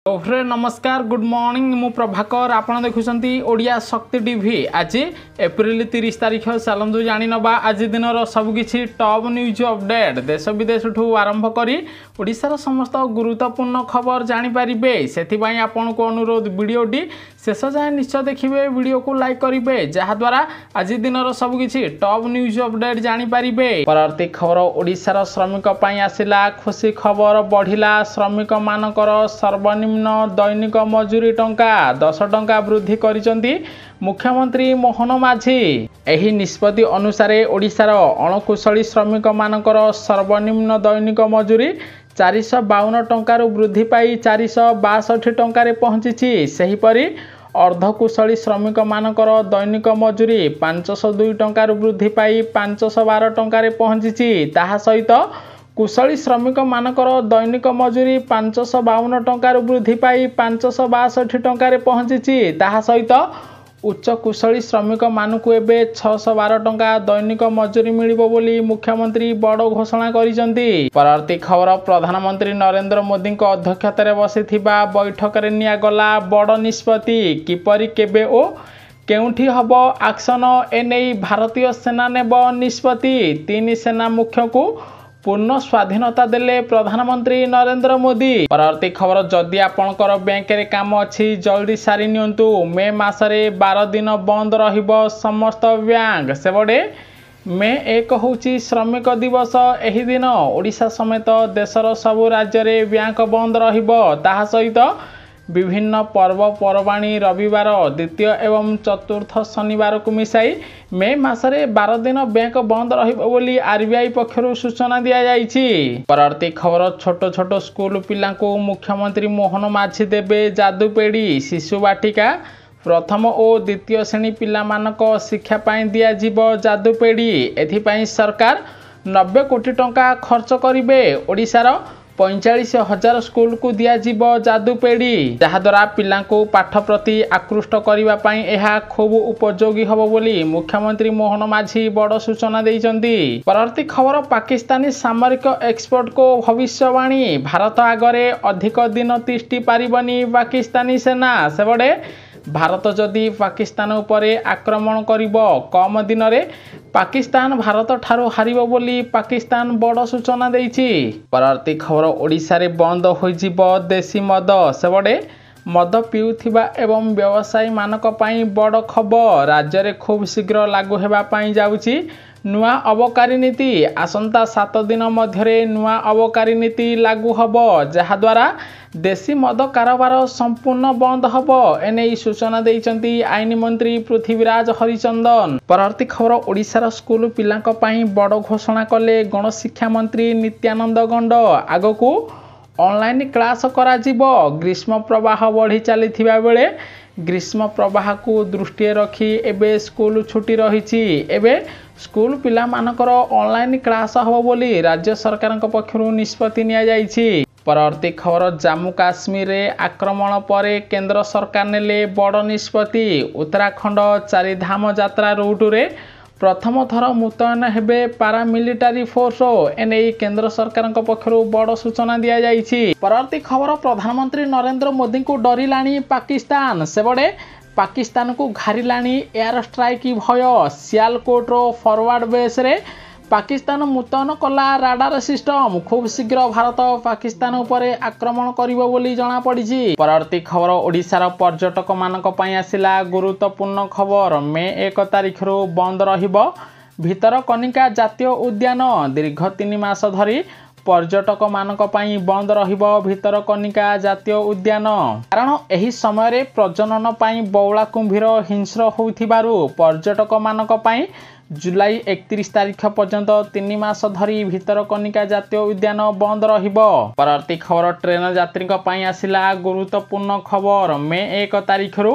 Friend नमस्कार good morning मु प्रभाकर आपन देखुछंती ओडिया शक्ति टीवी। आज एप्रिल 30 तारिख चलतु जानी नबा आज दिन सबकि टॉप न्यूज अपडेट देश विदेश ठू आरंभ करी ओडिशार समस्त गुरुत्वपूर्ण खबर जानीपारे से आपण को अनुरोध वीडियोटी शेष जाए निश्चय देखिए वीडियो को लाइक करेंगे जहाद्वारा आज दिन सबकि टॉप न्यूज अपडेट जानीपारे। परवर्ती खबर ओडिशार श्रमिक आसला खुशी खबर बढ़िला श्रमिक मानकर सर्वनिम्न दैनिक मजूरी टंका 10 टंका वृद्धि करिसेंती मुख्यमंत्री मोहन माझी। एही निष्पत्ति अनुसार ओडिशार अणकुशली श्रमिक मानकर सर्वनिम्न दैनिक मजूरी 452 टंकार वृद्धि पाई 462 टंकार पहुंची। सेहीपरि अर्धकुशली श्रमिक मानकर दैनिक मजूरी 502 टंकार वृद्धि पाई 512 टंकार पहुंची। ताहा सहित कुशली श्रमिक मानकर दैनिक मजूरी 552 टंकार वृद्धि पाई 562 टंकार पहुंची। ताहा सहित उच्च कुशली श्रमिक मानकु एबे 612 टंका दैनिक मजूरी मिलिबो बोली मुख्यमंत्री बड़ घोषणा करिसेंती। परवर्ती खबर प्रधानमंत्री नरेंद्र मोदी को अध्यक्षतार बसिथिबा बैठक रे निया गला बड़ निष्पत्ति किपरि केबे ओ केउठी हबो एक्शन एने भारतीय सेना नेब निष्पत्ति। 3 सेना मुख्य को पूर्ण स्वाधीनता देले प्रधानमंत्री नरेंद्र मोदी। परवर्ती खबर जदि आपणकर बैंक रे काम अछि जल्दी सारी नियंतु मे मासरे 12 दिन बंद रहिबो समस्त बैंक। सेबडे मे 1 होची श्रमिक दिवस। एही दिन ओडिशा समेत देशर सबु राज्य रे बैंक बंद रहिबो। ताहा सहित विभिन्न पर्वपर्वाणी रविवार द्वितीय एवं चतुर्थ शनिवार को मिसाई मे मासरे 12 दिन बैंक बंद रहिबो बोली आरबीआई पक्षरु सूचना दिया जायछि। परवर्ती खबर छोट छोट स्कूल पिला को मुख्यमंत्री मोहन माझी देबे जादूपेड़ी शिशु बाटिका प्रथम और द्वितीय श्रेणी पिला मानक शिक्षा पाई दिया जीव जादूपेड़ी। एथिपाई सरकार 90 कोटी टंका खर्च करिवे। ओडिशार 45,000 स्कूल को दिया जीव जादूपेड़ी जहाद्वारा पिला को पाठ प्रति आकृष्ट करने पाई एहा खूब उपयोगी हबो बोली मुख्यमंत्री मोहन माझी बड़ सूचना देइचंती। परवर्ती खबर पाकिस्तानी सामरिक एक्सपर्ट को भविष्यवाणी भारत आगरे अधिक दिन तिष्टि पारिबनी पाकिस्तानी सेना। सेबडे भारत जदि पाकिस्तान उपरे आक्रमण करिबो कम दिन रे पाकिस्तान भारत ठारो हारिबो बोली पाकिस्तान बड़ सूचना देइछि। परवर्ती खबर ओडिशा रे बंद होई जिवो देसी मद। सेबडे मद पिउथिबा एवं व्यवसायी मानक पाई बड़ खबर राज्य रे खूब शीघ्र लागू हेबा पाई जाउछि नुआ अबकारी नीति। आसंता 7 दिन मध्यरे नुआ अबकारी नीति लागू हबो जहाद्वारा देसी मद कारोबार संपूर्ण बंद हबो एने सूचना देइचंती आईन मंत्री पृथ्वीराज हरिचंदन। परवर्ती खबर ओडिशार स्कूल पिलांक पाई बड़ घोषणा कले गणशिक्षा मंत्री नित्यानंद गंड। आगकू ऑनलाइन क्लास करा जिवो ग्रीष्म प्रवाह बढ़ी चलीथिबा बेले ग्रीष्म प्रवाह को दृष्टि रखी एबे स्कूल छुट्टी रहिछि। एबे स्कूल पिला मानकर ऑनलाइन क्लास हबो बोली राज्य सरकार पक्षरु निष्पत्ति निया जाइछि। परवर्ती खबर जम्मू काश्मीर रे आक्रमण परे केंद्र सरकार नेले बड़ निष्पत्ति। उत्तराखंड चारिधाम यात्रा रूट रे प्रथम थर मुतयन हेबे पारामिलिटारी फोर्स एने केंद्र सरकार पक्षरु बड़ सूचना दिया जाइछि। परवर्ती खबर प्रधानमंत्री नरेंद्र मोदी को डरिलाणी पाकिस्तान। सेबडे पाकिस्तान को घारिलाणी एयर स्ट्राइक भय। सियालकोट रो फॉरवर्ड बेस रे पाकिस्तान मुतयन कला राडार सिस्टम खूब शीघ्र भारत पाकिस्तान उपरे आक्रमण करिवो बोली जणा पड़िछि। परवर्ती खबर ओडिशार पर्यटक मानक पई आसिला गुरुत्वपूर्ण खबर मे 1 तारिख रो बंद रहिबो भितरकनिका जातीय उद्यान। दीर्घ 3 मास धरी पर्यटक मानक पई बंद रहिबो भितरकनिका जातीय उद्यान कारण एही समय रे प्रजनन पई बौला कुंभीर हिंस्र होउथिबारु पर्यटक मानक पई जुलाई 31 तारिख पर्यंत 3 मास धरी भितरकनिका जातीय उद्यान बंद रहिबो। परवर्ती खबर ट्रेन यात्री पई आसिला गुरुत्वपूर्ण खबर मे 1 तारिख रु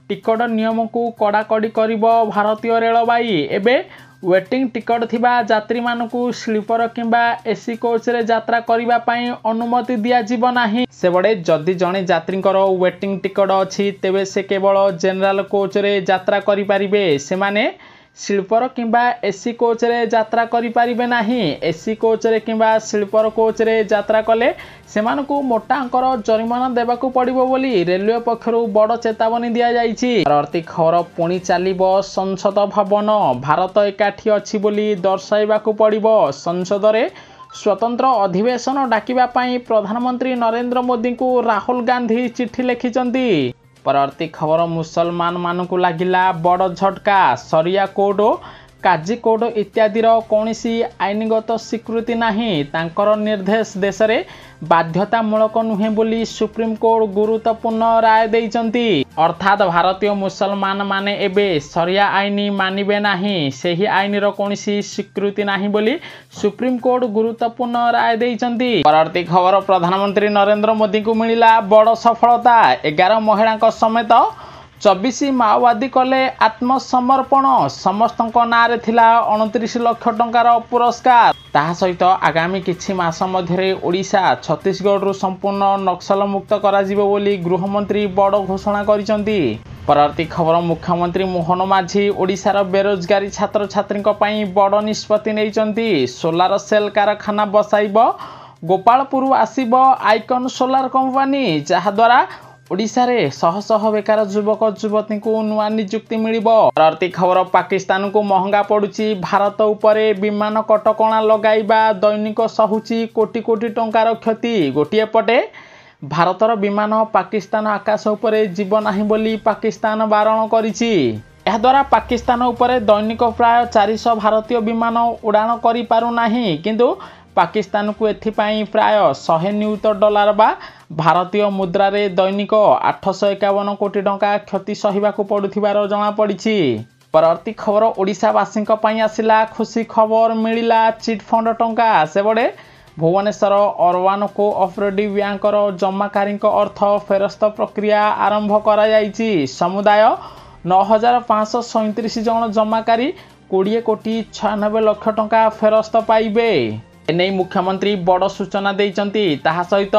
टिकट नियम को कड़ाकड़ी करिबो भारतीय रेलवाई। एबे वेटिंग टिकट थिबा यात्री मानकु स्लीपर किंबा एसी कोच रे यात्रा करिबा पई अनुमति दिया जीव नाही। सेबडे जदि जणे यात्रींकर वेटिंग टिकट अछि तेबे से केवल जनरल कोच रे यात्रा करि परिबे। सेमाने स्लीपर किंबा एसी कोच रे यात्रा करि परिबे नाही। एसी कोच रे किंबा स्लीपर कोच रे यात्रा कले सेमानकु मोटा अंकर जरिमाना देबाकू पड़िबो बोली रेलवे पक्षरु बड़ चेतावनी दिया जायछि। परवर्ती खबर पुणी चलिबो संसद भवन। भारत एकाठी अछि बोली दर्शाइबाकू पड़िबो। संसद रे स्वतंत्र अधिवेशन डाकिबा पई प्रधानमंत्री नरेंद्र मोदी को राहुल गांधी चिट्ठी लिखिचंती। परवर्ती खबर मुसलमान मानकु लागिला बड़ झटका। शरिया कोड काजी कोड इत्यादिर कौनसी आईनगत स्वीकृति नाही। तांकर निर्देश देश रे बाध्यतामूलक नुहे बोली सुप्रीम कोर्ट गुरुत्वपूर्ण राय देइचंती। अर्थात भारतीय मुसलमान माने एबे शरिया आईन मानिबे नाही। सेही आईनर कौनसी स्वीकृति नाही बोली सुप्रीम कोर्ट गुरुत्वपूर्ण राय देइचंती। परवर्ती खबर प्रधानमंत्री नरेंद्र मोदी को मिलिला बड़ सफलता। 11 महिला समेत 24 माओवादी कले आत्मसमर्पण। समस्त नारे थिला 29 लाख टंकार पुरस्कार। ताहा सहित आगामी किछि मास मध्यरे ओडिशा छत्तीसगढ़ रु संपूर्ण नक्सल मुक्त करा जिवो बोली गृहमंत्री बड़ घोषणा करिसंती। परवर्ती खबर मुख्यमंत्री मोहन माझी ओडिशार बेरोजगारी छात्र छात्री पई बड़ निष्पत्ति नेइचंती। सोलार सेल कारखाना बसाइबो गोपालपुर आसीबो आइकन सोलार कंपनी, जहा द्वारा ओडिशा रे शह शह बेकार युवक युवती को नुआ नियुक्ति मिलिबो। परवर्ती खबर पाकिस्तान को महंगा पड़ुची। भारत उपरे विमान कटकणा लगाइबा दैनिक सहुची कोटी कोटी टंकार क्षति। गोटिए पटे भारतर विमान पाकिस्तान आकाश उपरे जीव नाही बोली पाकिस्तान बारण करिछि। एहा द्वारा पाकिस्तान उपरे दैनिक प्राय 400 भारतीय विमान उड़ान करि पारु नाही। किंतु पाकिस्तान को एथिपाई प्राय 100 नियुत डॉलर बा भारतीय मुद्रा रे दैनिक 851 कोटी टंका क्षति सहिबाकू पड़ुथिबार जणा पड़िछि। परवर्ती खबर ओडिशावासी पई आसिला खुशी खबर। मिलिला चिटफंड टंका। सेबडे भुवनेश्वर अर्वान कोऑपरेटिव बैंकर जमाकारी अर्थ फेरस्त प्रक्रिया आरंभ करा जायछि। समुदाय 9537 जन जमाकारी 20 कोटी 96 लाख टंका फेरस्त पाइबे। एने मुख्यमंत्री बड़ सूचना देइचंती। ताहा सहित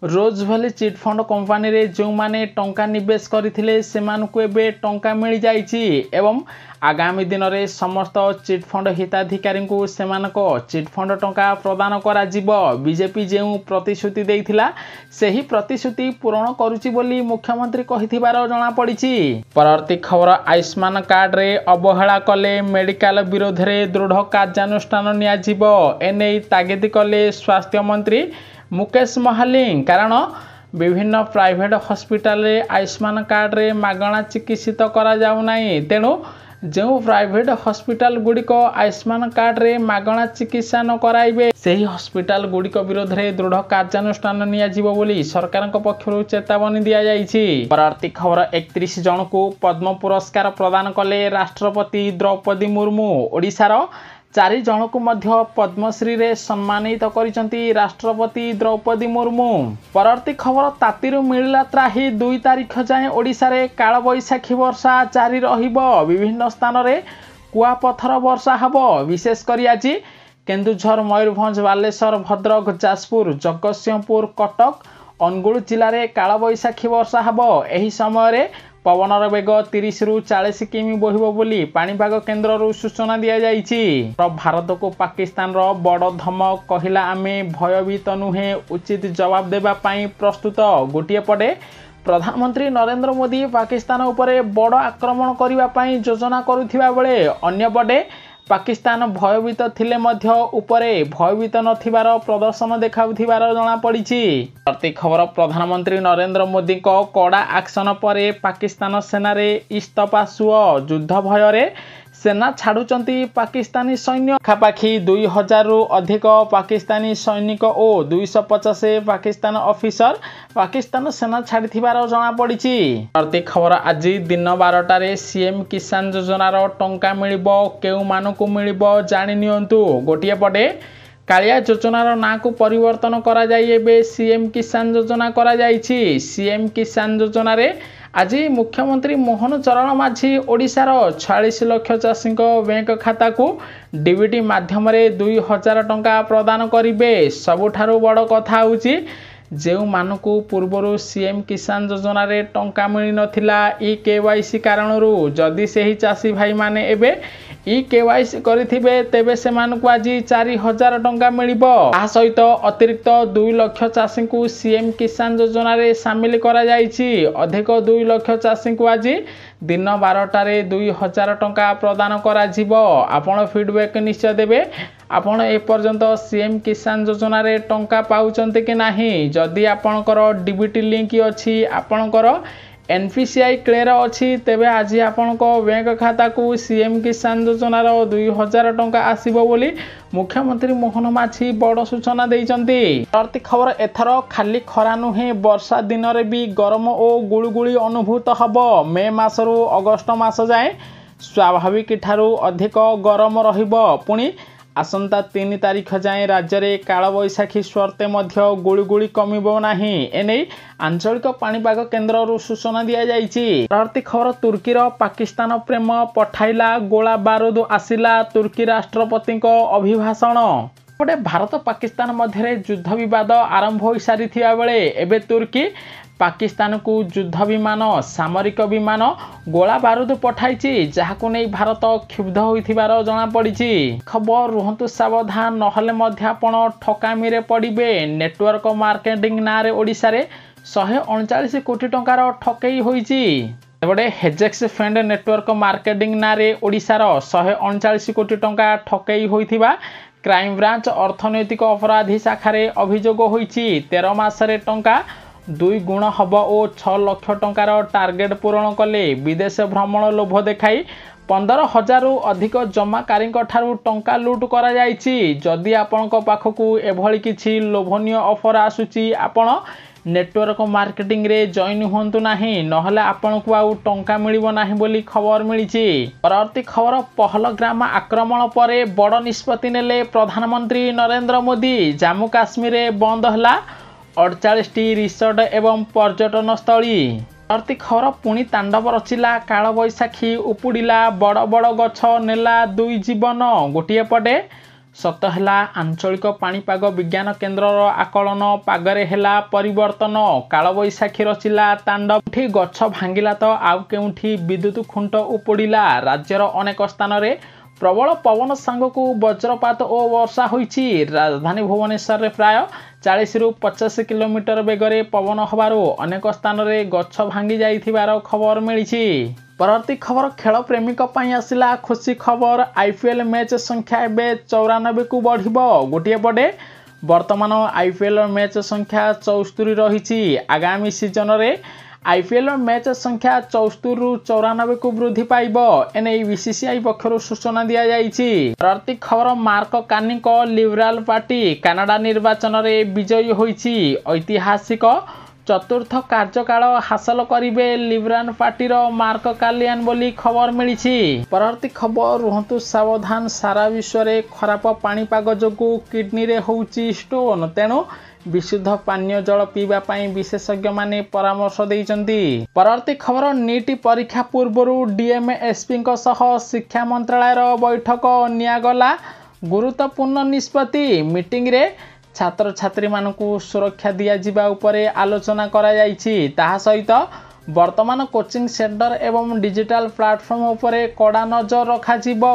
रोज भैली चिटफंड कंपनी रे जो माने टंका निवेश करथिले सेमानकु एबे टंका मिल जाइछि एवं आगामी दिन रे समस्त चिटफंड हिताधिकारी को सेमानको चिटफंड टंका प्रदान करा जिवो। बीजेपी जेउ प्रतिश्रुति देइथिला सेही प्रतिश्रुति पूर्ण करूची बोली मुख्यमंत्री कहिथिबार जणा पड़िछि। परवर्ती खबर आयुष्मान कार्ड रे अवहेला कले मेडिकल विरोध रे दृढ़ कार्यानुष्ठान निया जिवो। एने तागिद कले स्वास्थ्य मंत्री मुकेश महालिंग। कारण विभिन्न प्राइवेट हॉस्पिटल रे आयुष्मान कार्ड रे मागणा चिकित्सित करा जाउ नाही। तेणु जो प्राइवेट हॉस्पिटल गुड़िक आयुष्मान कार्ड रे मागणा चिकित्सा न कराइबे सेही हॉस्पिटल गुड़िक विरोध रे दृढ़ कार्यानुष्ठान निया जिवो बोली सरकार पक्षरु चेतावनी दिया जाइछि। परवर्ती खबर 31 जन को पद्म पुरस्कार प्रदान कले राष्ट्रपति द्रौपदी मुर्मू। ओडिशार 4 जन को मध्य पद्मश्री रे सम्मानित करिसंती राष्ट्रपति द्रौपदी मुर्मू। परवर्ती खबर तातीरु मिलिला त्राही 2 तारिख जाए ओडिशा रे काल बैशाखी वर्षा जारी रहिबो। विभिन्न स्थान रे कुआपथर वर्षा हबो। विशेष करी आज केन्दुझर मयूरभंज बालेश्वर भद्रक जाजपुर जगतसिंहपुर कटक अनुगुल जिले में काल बैशाखी वर्षा हबो। एही समय रे पवनर बेग 30 रु 40 किमी बहिबो बोली पाणीपाग केन्द्र रु सूचना दिया जाइछि। भारत को पाकिस्तान रो बड़ धमक कहिला आमे भयभीत नुहे उचित जवाब देबा पई प्रस्तुत। गोटिए पटे प्रधानमंत्री नरेंद्र मोदी पाकिस्तान उपरे बड़ आक्रमण करबा पई योजना करुथिबा बेले अन्य पटे पाकिस्तान भयभीत थिले मध्य उपरे भयभीत नथिबार प्रदर्शन देखाउथिबार जणा पड़िछि। प्रति खबर प्रधानमंत्री नरेंद्र मोदी को कड़ा एक्शन परे पाकिस्तान सेना रे इस्तफा सुओ। युद्ध भय रे सेना छाड़ुचंती पाकिस्तानी सैन्य। पाखापाखि 2000 रु अधिक पाकिस्तानी सैनिक और 250 पाकिस्तान ऑफिसर पाकिस्तान सेना छाड़िथिबार जणा पड़िछि। प्रति खबर आज दिन 12 रे सीएम किसान योजनार टंका मिलिबो केउ मानकु मिलिबो जानि नियंतु। गोटिए पटे कालिया योजनार ना को परिवर्तन करा जाई एबे सीएम किसान योजना करा जाइछि। सीएम किसान योजना रे आज मुख्यमंत्री मोहन चरण माझी ओडिशार 46 लाख चाषी बैंक खाता को डीबीटी माध्यम 2000 टंका प्रदान करिवे। सबुठारु बड़ कथा होउछि जो मानकु पूर्वर सीएम किसान योजना रे टंका मिल नथिला KYC कारण जदि से चाषी भाई माने एबे KYC करिथिबे तेबे से मानकु आज 4000 टंका मिलिबो। आ सहित अतिरिक्त 2 लाख चाषी को सीएम किसान योजना रे शामिल करा जायछि। अधिक 2 लाख चाषी को आज दिन 12टारे 2000 टंका प्रदान करा जिवो। आपण फीडबैक निश्चय देबे आपण ए पर्यंत सीएम किसान योजना रे टंका पाउचंते कि नाही। जदि आपणकर डीबीटी लिंक अछि आपणकर NPCI क्लियर अछि तेबे आज आपणक बैंक खाता को सीएम किसान योजना रो 2000 टंका आसीबो बोली मुख्यमंत्री मोहन माछी बड़ सूचना दैचंती। प्रति खबर एथर खाली खरा नुहे वर्षा दिन रे भी गरम ओ गुळगुळी अनुभूत हबो। मे मासरू अगस्त मास जाए स्वाभाविक ठारू अधिक गरम रहिबो। पुणी आसंता 3 तारीख जाए राज्य में कालबैशाखी स्वर्ते मध्य गुळगुळी कमिबो नाही। एने आंचलिक पाणीपाग केन्द्र सूचना दिया जायछि। प्रति खबर तुर्कीर पाकिस्तान प्रेम पठाइला गोला बारूद आसिला तुर्की राष्ट्रपति अभिभाषण। गोटे भारत पाकिस्तान मध्य युद्ध विवाद आरंभ हो सारी बेले एबे तुर्की पाकिस्तान को युद्ध विमान सामरिक विमान गोला बारूद पठाई जहां नहीं भारत क्षुब्ध होइथिबार जना पड़ी। खबर रुहतु सावधान नहले मध्य आपण ठकामी रे पड़िबे। नेटवर्क मार्केटिंग नारे ओडिशा रे 139 कोटी टंकार ठकई होइछि। एबडे हेजेक्स फंड नेटवर्क मार्केटिंग नारे ओडिशा रो 139 कोटी टंका ठकई होइथिबा क्राइम ब्रांच अर्थनैतिक अपराधी शाखारे अभियोग होइछि। 13 मासरे टंका 2 गुण हब और 6 लाख टंकार टार्गेट पूरण कले। विदेश भ्रमण लोभ देखाई 15,000 रु अधिक जमाकारी टंका लुट करा जायछि। जदि आपनक पाखकु एभली किछि लोभनीय ऑफर आसुछि आपण नेटवर्क मार्केटिंग रे जॉइन हुंतु नाही नहले आपनकु आउ टंका मिलिबो नाही बोली खबर मिलिछि। परवर्ती खबर पहलग्राम आक्रमण परे बड़ निष्पत्ति नेले प्रधानमंत्री नरेंद्र मोदी। जम्मू काश्मीर रे बंद हला 48टी रिसोर्ट एवं पर्यटन स्थली। प्रति खबर पुणी तांडव रचिला कालबैशाखी उपुड़िला बड़ बड़ गछ नेला 2 जीवन। गोटे पटे सत है आंचलिक पाणीपाग विज्ञान केन्द्र आकलन पागरे हेला परिवर्तन। कालबैशाखी रचिला तांडव ठी गछ भांगिला तो आउ केउठी विद्युत खुंट उपुड़िला। राज्यर अनेक स्थान रे प्रबल पवन सांगकु वज्रपात और वर्षा होइछि। राजधानी भुवनेश्वर रे प्राय 40 रु 50 किलोमीटर बेगरे पवन हबारो अनेक स्थान रे गछ भांगी जाइथिबार खबर मिलिछि। परवर्ती खबर खेल प्रेमिक पई आसिला खुशी खबर। IPL मैच संख्या एबे 94 को बढ़िबो। गोटे पटे वर्तमान IPL मैच संख्या 74 रहिछि। आगामी सीजन रे IPL मैच संख्या 74 रु 94 को वृद्धि पाइब। एने BCCI पक्षर सूचना दिया जायछि। प्रति खबर मार्क कार्नी को लिबराल पार्टी कनाडा निर्वाचन रे विजयी होइछि। ऐतिहासिक चतुर्थ कार्यकाल हासिल करिबे लिबराल पार्टी रो मार्क कार्लियान बोली खबर मिलिछि। परवर्ती खबर रुहतु सावधान सारा विश्व रे खराब पाणीपाग जोगु किडनी रे होउछि स्टोन। तेणु विशुद्ध पानीय जल पीवा पाई विशेषज्ञ माने परामर्श देइचंती। परवर्ती खबर नीट परीक्षा पूर्व डीएम एसपी सह शिक्षा मंत्रालय बैठक नियागला। गुरुत्वपूर्ण निष्पत्ति मीटिंग रे छात्र छात्री मानकु सुरक्षा दिया जिबा उपरे आलोचना करा जायछि। ताहा सहित वर्तमान कोचिंग सेंटर एवं डिजिटल प्लेटफॉर्म उपरे कड़ा नजर रखा जिवो।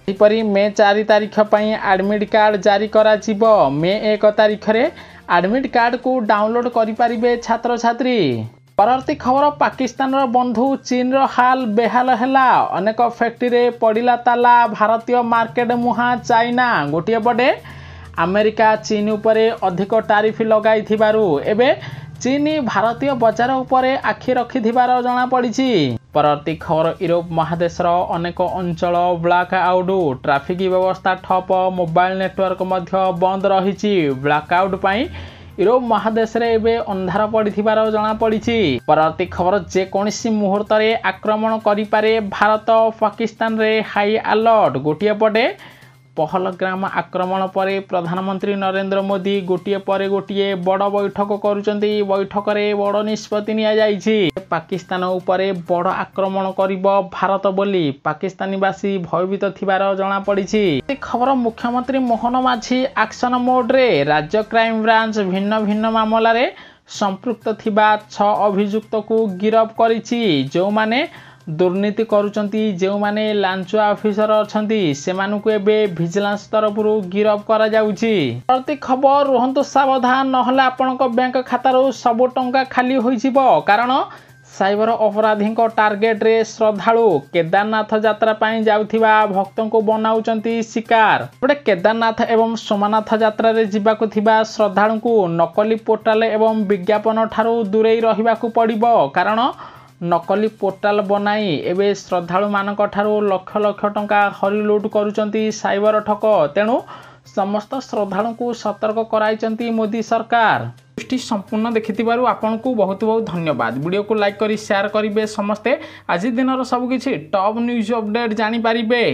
एपरि मे 4 तारीख पई एडमिट कार्ड जारी करा जिवो। मे 1 तारीख रे एडमिट कार्ड को डाउनलोड करि परिबे छात्र छात्री। परवर्ती खबर पाकिस्तान रो बंधु चीन रो हाल बेहाल हैला। अनेक फैक्ट्री रे पड़िला ताला भारतीय मार्केट मुहा चाइना। गोटे पटे अमेरिका चीन उपरे अधिक टारिफ लगाई थिबारु एबे चीन भारतीय बजार उपरे आखि रखिथिबार जଣା पड़िछि। परवर्ती खबर यूरोप महादेश अनेक अंचल ब्लैक आउट ट्राफिक व्यवस्था ठप मोबाइल नेटवर्क मध्य बंद रहिछि। ब्लैक आउट पई यूरोप महादेश रे एबे अंधार पड़िथिबार जଣା पड़िछि। परवर्ती खबर जे कोनसी मुहूर्त रे आक्रमण करि पारे भारत पाकिस्तान रे हाई अलर्ट। गोटिए पटे पहलग्राम आक्रमण पर प्रधानमंत्री नरेंद्र मोदी गोटे पर गोटे बड़ बैठक करुचंती। बैठक में बड़ निष्पत्ति निया जायछि। पाकिस्तान उपरे बड़ आक्रमण करिब भारत बोली पाकिस्तानीवासी भयभीत थिबार जणा पड़िछि। खबर मुख्यमंत्री मोहन माझी एक्शन मोड रे राज्य क्राइम ब्रांच भिन्न भिन्न मामला रे संपृक्त थिबा 6 अभियुक्त को गिरफ करिछि। जो माने दुर्नीति करुचंती, जो माने लांचुआ ऑफिसर अछंती सेमानकु एबे विजिलेंस तरफरु गिरफ करा जाउछि। प्रति खबर रुहंतु सावधान, नहले आपनक बैंक खातारो सब टंका खाली होई जिवो। कारण साइबर अपराधी टार्गेट रे श्रद्धालु केदारनाथ यात्रा पाई जाउथिबा भक्तों को बनाउचंती शिकार। गोटे केदारनाथ एवं सोमनाथ यात्रा रे जिबाकु थिबा श्रद्धालु को नकली पोर्टाल एवं विज्ञापन ठारू दूरेई रहिबाकु पड़िबो। कारण नकली पोर्टाल बनाई एवं श्रद्धालु मानक ठारू लक्ष लक्ष टंका हरि लुट करुचंती साइबर ठक। तेणु समस्त श्रद्धालु को सतर्क कराइचंती मोदी सरकार। वीडियो संपूर्ण देखिथिबारु आपनकु बहुत बहुत धन्यवाद। वीडियो को लाइक करी शेयर करिवे समस्ते। आज दिनर सब किछि टॉप न्यूज अपडेट जानि पारिबे।